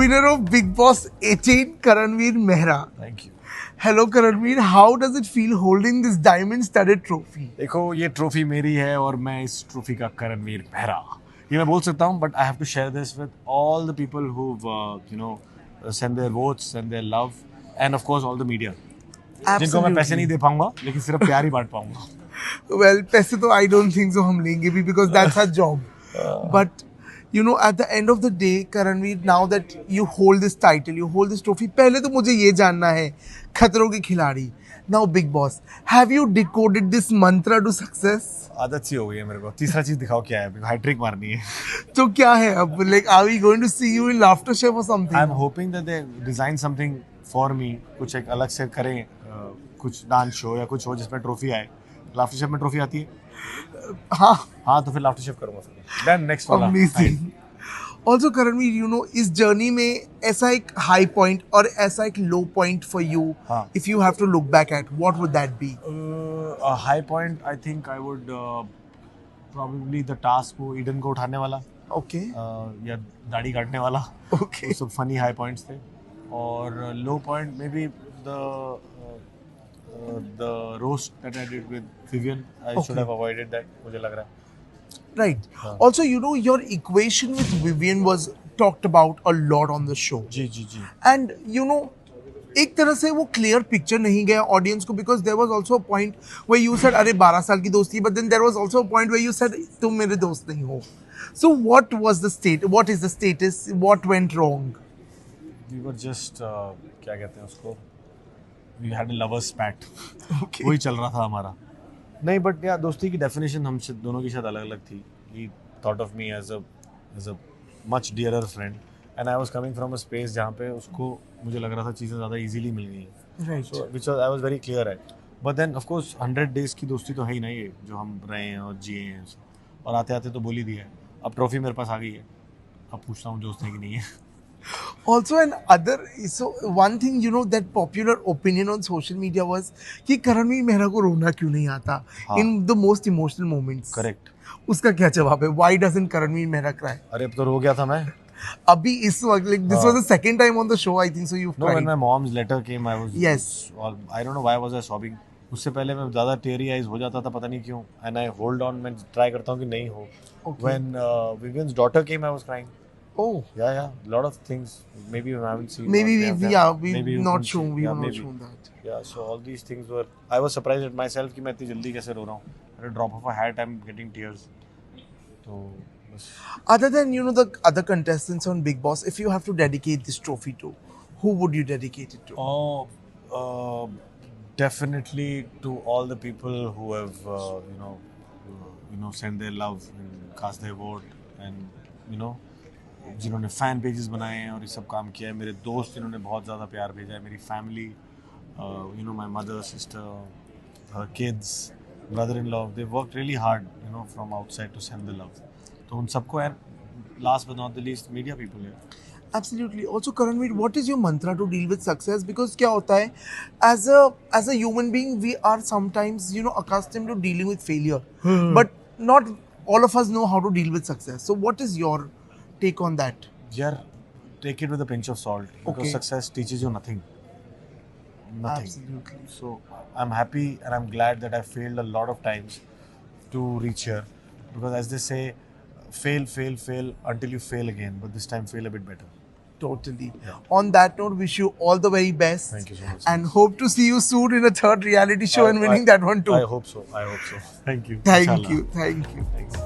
winner of Big Boss 18, Karanveer Mehra. Thank you. Hello Karanveer, how does it feel holding this diamond-studded trophy? देखो ये trophy मेरी है और मैं इस ट्रॉफी का करणवीर मेहरा ये मैं बोल सकता हूँ, but I have to share this with all the people who you know send their votes, send their love, and of course all the media, जिनको मैं पैसे नहीं दे पाऊंगा लेकिन सिर्फ प्यार ही बांट पाऊंगा। Well, पैसे तो I don't think so हम लेंगे भी because that's our job. But you know, at the end of the day, Karanveer, now that you hold this title, you hold this trophy, पहले तो मुझे ये जानना है, खतरों के खिलाड़ी, now Big Boss, have you decoded this mantra to success? आदत सी हो गई है मेरे को। तीसरा चीज दिखाओ क्या है, हैट्रिक मारनी है। तो क्या है अब? Like, are we going to see you in Laughter Chef or something? I am hoping that they design something for me, कुछ एक अलग से करें, कुछ डांस शो या कुछ हो जिसमें ट्रॉफी आए। लाफ्टर शेफ में ट्रॉफी आती है? हाँ, तो फिर लाफ्टर शेफ करूंगा फिर। देन नेक्स्ट वाला। Amazing. Also, Karanveer, you know, इस जर्नी में ऐसा एक हाई पॉइंट और ऐसा एक लो पॉइंट फॉर यू, हाँ. if you have to look back at, what would that be? A high point, I think I would probably the task वो Eden को उठाने वाला, Okay. या दाढ़ी काटने वाला। Okay. वो सब फनी हाई पॉइंट्स थे। और low point maybe the roast that I did with Vivian. I should have avoided that, मुझे लग रहा है। Right. Also, you know, your equation with Vivian was talked about a lot on the show. Ji ji ji. And you know, एक तरह से वो clear picture नहीं गया audience को, because there was also a point where you said अरे 12 साल की दोस्ती, but then there was also a point where you said तुम मेरे दोस्त नहीं हो. So what was the state? What is the status? What went wrong? We were just क्या कहते हैं उसको? We had a lovers spat. Okay. वही चल रहा था हमारा। नहीं, बट यार दोस्ती की डेफिनेशन हम दोनों की शायद अलग अलग थी। He thought of me as a much dearer friend, and I was coming from a space जहाँ पे उसको मुझे लग रहा था चीज़ें ज़्यादा easily मिल गई हैं। Right. So which was I was very clear at. But then of course 100 days की दोस्ती तो है ही नहीं, ये जो हम रहे हैं और जिए हैं, और आते आते तो बोल ही दिया है। अब ट्रॉफी मेरे पास आ गई है, अब पूछता हूँ दोस्त है कि नहीं है। Also, so one thing, you know, that popular opinion on social media was कि करणवीर मेहरा को रोना क्यों नहीं आता in the most emotional moments. Correct. उसका क्या जवाब है? Why doesn't Karanvir Mehra cry? अरे अब तो रो गया था मैं। अभी इस वक्त, like, this was the second time on the show, I think so you've No, cried. when my mom's letter came, I was Yes. I don't know why was I sobbing. उससे पहले मैं ज़्यादा teary eyes हो जाता था, पता नहीं क्यों, and I hold on, मैं try करता हूँ कि नहीं हो। Okay. When Vivian's daughter came, I was crying. Oh. Yeah, lot of things. Maybe you haven't seen. Maybe or we've maybe you not haven't shown, seen. we Yeah, were not maybe. shown that. Yeah, so all these things were. I was surprised at myself कि मैं इतनी जल्दी कैसे रो रहा हूँ। At a drop of a hat, I'm getting tears. तो बस। Other than, you know, the other contestants on Big Boss, if you have to dedicate this trophy to, who would you dedicate it to? Oh, definitely to all the people who have sent their love and cast their vote, and जिन्होंने fan pages बनाए हैं और ये सब काम किया है। मेरे दोस्त जिन्होंने बहुत ज़्यादा प्यार भेजा है, मेरी family, my mother, sister, her kids, brother-in-law, they worked really hard, from outside to send the love. तो उन सबको, and last but not the least, media people here. Absolutely. Also, Karanveer, what is your mantra to deal with success? Because क्या होता है, as a human being, we are sometimes, you know, accustomed to dealing with failure, but not all of us know how to deal with success. So, what is your take on that? Yaar, take it with a pinch of salt, because Okay. success teaches you nothing. Nothing. Absolutely. So I'm happy and I'm glad that I failed a lot of times to reach here, because as they say, fail until you fail again, but this time fail a bit better. Totally. Yeah. On that note, wish you all the very best. Thank you so much. And hope to see you soon in a third reality show and winning that one too. I hope so. Thank you. Thank Inshallah. you. Thank you. Thanks.